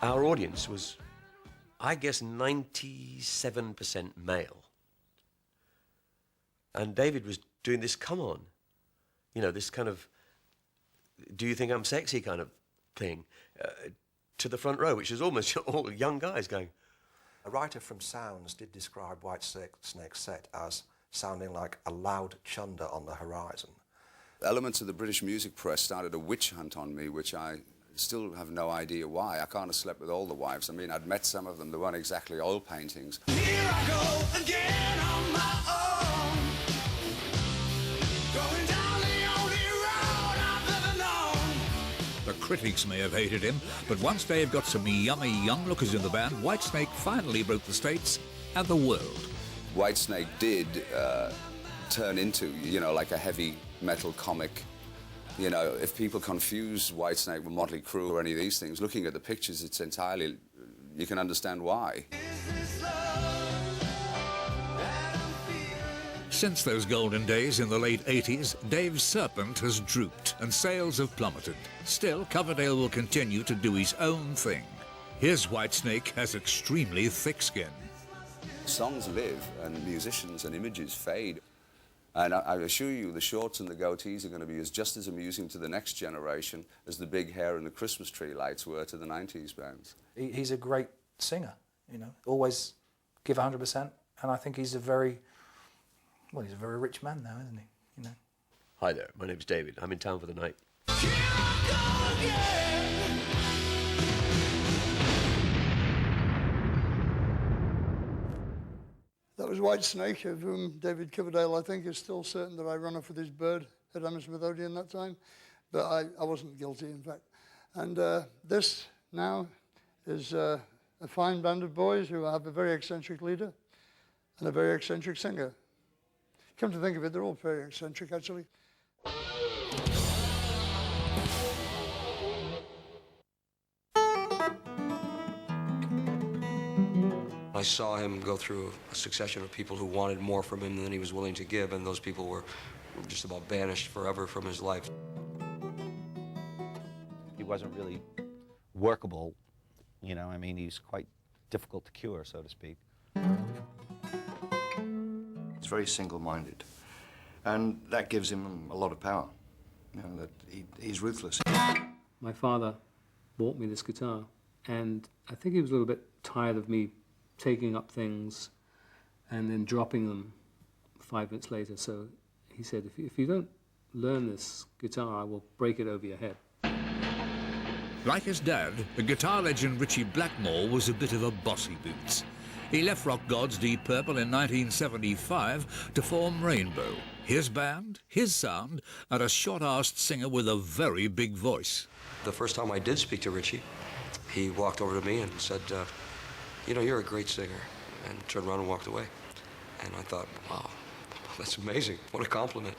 Our audience was, I guess, 97% male. And David was doing this, come on, you know, this kind of, do you think I'm sexy kind of thing, to the front row, which is almost all young guys going. A writer from Sounds did describe Whitesnake's set as sounding like a loud chunder on the horizon. Elements of the British music press started a witch hunt on me, which I still have no idea why. I can't have slept with all the wives. I mean, I'd met some of them. They weren't exactly oil paintings. Here I go again on my own, going down the only road I've ever known. The critics may have hated him, but once Dave got some yummy young lookers in the band, Whitesnake finally broke the States and the world. Whitesnake did turn into, you know, like a heavy metal comic. You know, if people confuse Whitesnake with Motley Crue or any of these things, looking at the pictures, it's entirely, you can understand why. Since those golden days in the late 80s, Dave's Serpent has drooped and sales have plummeted. Still, Coverdale will continue to do his own thing. His Whitesnake has extremely thick skin. Songs live and musicians and images fade. And I assure you, the shorts and the goatees are going to be just as amusing to the next generation as the big hair and the Christmas tree lights were to the 90s bands. He's a great singer, you know, always give 100%, and I think he's a very, well, he's a very rich man now, isn't he, you know. Hi there, my name's David. I'm in town for the night. Here I go again. That was Whitesnake, of whom David Coverdale, I think, is still certain that I ran off with his bird at Hammersmith Odeon that time. But I wasn't guilty, in fact. And this now is a fine band of boys who have a very eccentric leader and a very eccentric singer. Come to think of it, they're all very eccentric, actually. I saw him go through a succession of people who wanted more from him than he was willing to give, and those people were just about banished forever from his life. He wasn't really workable, you know, I mean, he's quite difficult to cure, so to speak. He's very single-minded, and that gives him a lot of power, you know, that he's ruthless. My father bought me this guitar, and I think he was a little bit tired of me taking up things and then dropping them 5 minutes later. So he said, if you don't learn this guitar, I will break it over your head. Like his dad, the guitar legend Ritchie Blackmore was a bit of a bossy boots. He left rock gods Deep Purple in 1975 to form Rainbow. His band, his sound, and a short-arsed singer with a very big voice. The first time I did speak to Ritchie, he walked over to me and said, you know, you're a great singer, and turned around and walked away. And I thought, wow, that's amazing. What a compliment.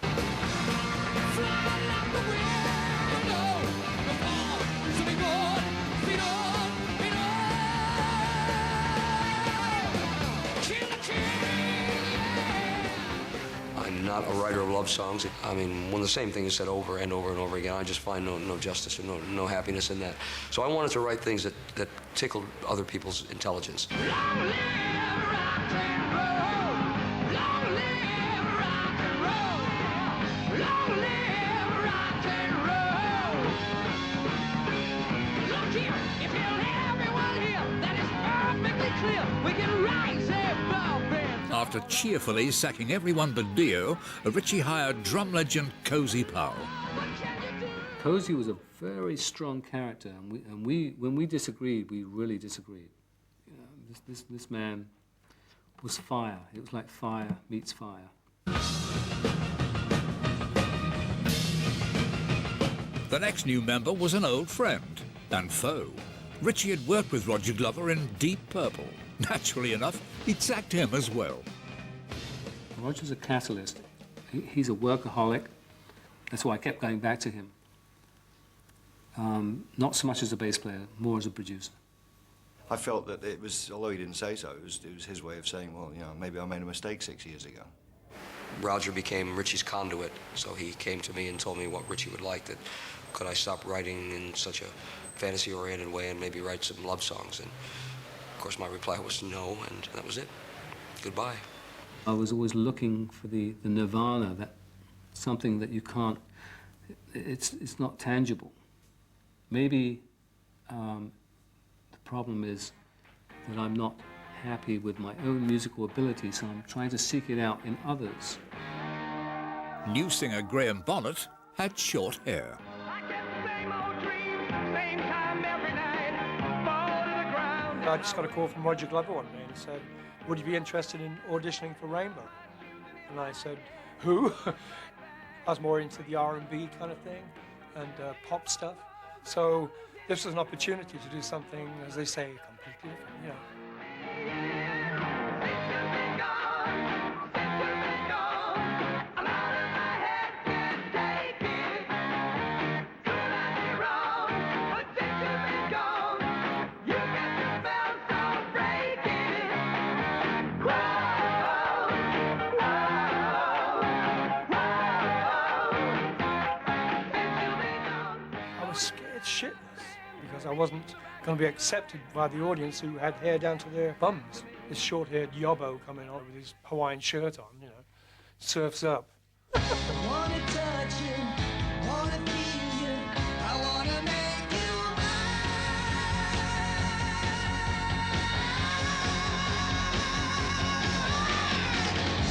I'm not a writer of love songs. I mean, when the same thing is said over and over and over again, I just find no justice and no happiness in that. So I wanted to write things that tickled other people's intelligence. Long live rock and roll. Long live rock and roll. Long live rock and roll. Look here, if you'll everyone here, that is perfectly clear. We can rise above them. After cheerfully sacking everyone but Dio, Ritchie hired drum legend Cozy Powell. Cozy was a very strong character, and when we disagreed, we really disagreed. You know, this man was fire. It was like fire meets fire. The next new member was an old friend and foe. Ritchie had worked with Roger Glover in Deep Purple. Naturally enough, he'd sacked him as well. Roger's a catalyst. He's a workaholic. That's why I kept going back to him. Not so much as a bass player, more as a producer. I felt that it was, although he didn't say so, it was his way of saying, well, you know, maybe I made a mistake 6 years ago. Roger became Ritchie's conduit, so he came to me and told me what Ritchie would like, that could I stop writing in such a fantasy-oriented way and maybe write some love songs. And of course, my reply was no, and that was it. Goodbye. I was always looking for the nirvana, that something that you can't, it's not tangible. Maybe the problem is that I'm not happy with my own musical ability, so I'm trying to seek it out in others. New singer Graham Bonnet had short hair. I just got a call from Roger Glover one day and he said, would you be interested in auditioning for Rainbow? And I said, who? I was more into the R&B kind of thing and pop stuff. So this was an opportunity to do something, as they say, completely different, you know. Scared shitless because I wasn't going to be accepted by the audience who had hair down to their bums. This short-haired yobbo coming on with his Hawaiian shirt on, you know, surfs up. I wanna touch you, wanna feel you, I wanna make you mine.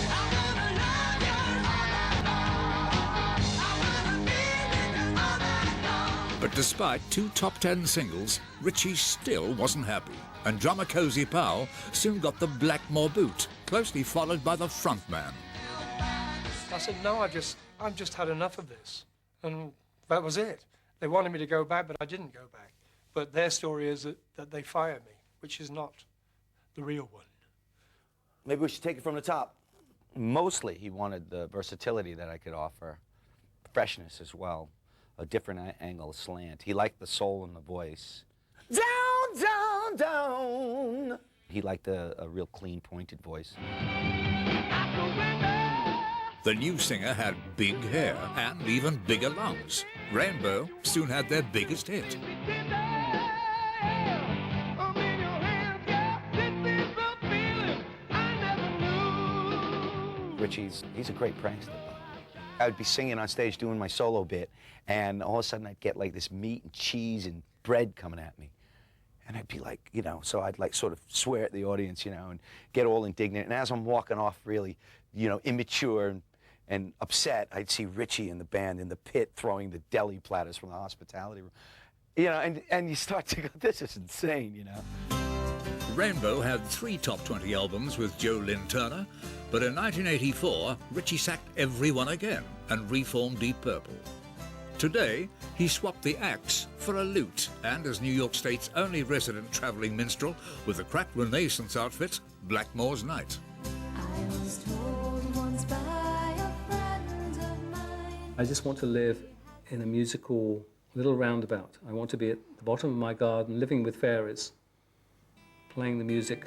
I wanna love you all night long. I wanna be with you all night long. But despite 2 top 10 singles, Ritchie still wasn't happy, and drummer Cozy Powell soon got the Blackmore boot, closely followed by the frontman. I said, no, I've just had enough of this. And that was it. They wanted me to go back, but I didn't go back. But their story is that they fired me, which is not the real one. Maybe we should take it from the top. Mostly, he wanted the versatility that I could offer, freshness as well, a different angle, slant. He liked the soul in the voice. Down, down, down. He liked a real clean, pointed voice. The new singer had big hair and even bigger lungs. Rainbow soon had their biggest hit. He's a great prankster. I would be singing on stage doing my solo bit, and all of a sudden I'd get like this meat and cheese and bread coming at me. And I'd be like, you know, so I'd like sort of swear at the audience, you know, and get all indignant. And as I'm walking off really, you know, immature and upset, I'd see Ritchie and the band in the pit throwing the deli platters from the hospitality room. You know, and you start to go, this is insane, you know. Rainbow had 3 top 20 albums with Joe Lynn Turner, but in 1984, Ritchie sacked everyone again and reformed Deep Purple. Today, he swapped the axe for a lute, and as New York State's only resident traveling minstrel with the cracked Renaissance outfit, Blackmore's Night. I just want to live in a musical little roundabout. I want to be at the bottom of my garden, living with fairies, playing the music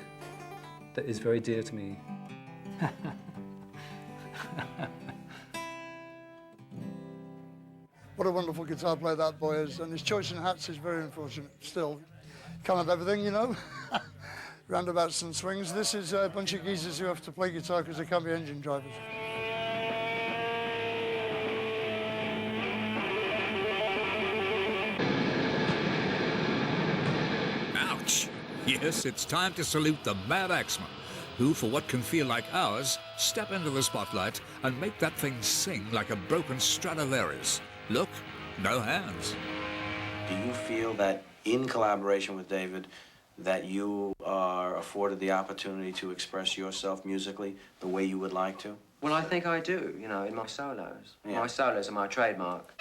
that is very dear to me. What a wonderful guitar player that boy is, and his choice in hats is very unfortunate. Still, can't have everything, you know. Roundabouts and swings. This is a bunch of geezers who have to play guitar because they can't be engine drivers. Ouch! Yes, it's time to salute the Mad Axeman, who, for what can feel like hours, step into the spotlight and make that thing sing like a broken Stradivarius. Look, no hands. Do you feel that in collaboration with David, that you are afforded the opportunity to express yourself musically the way you would like to? Well, I think I do, you know, in my solos. Yeah. My solos are my trademark.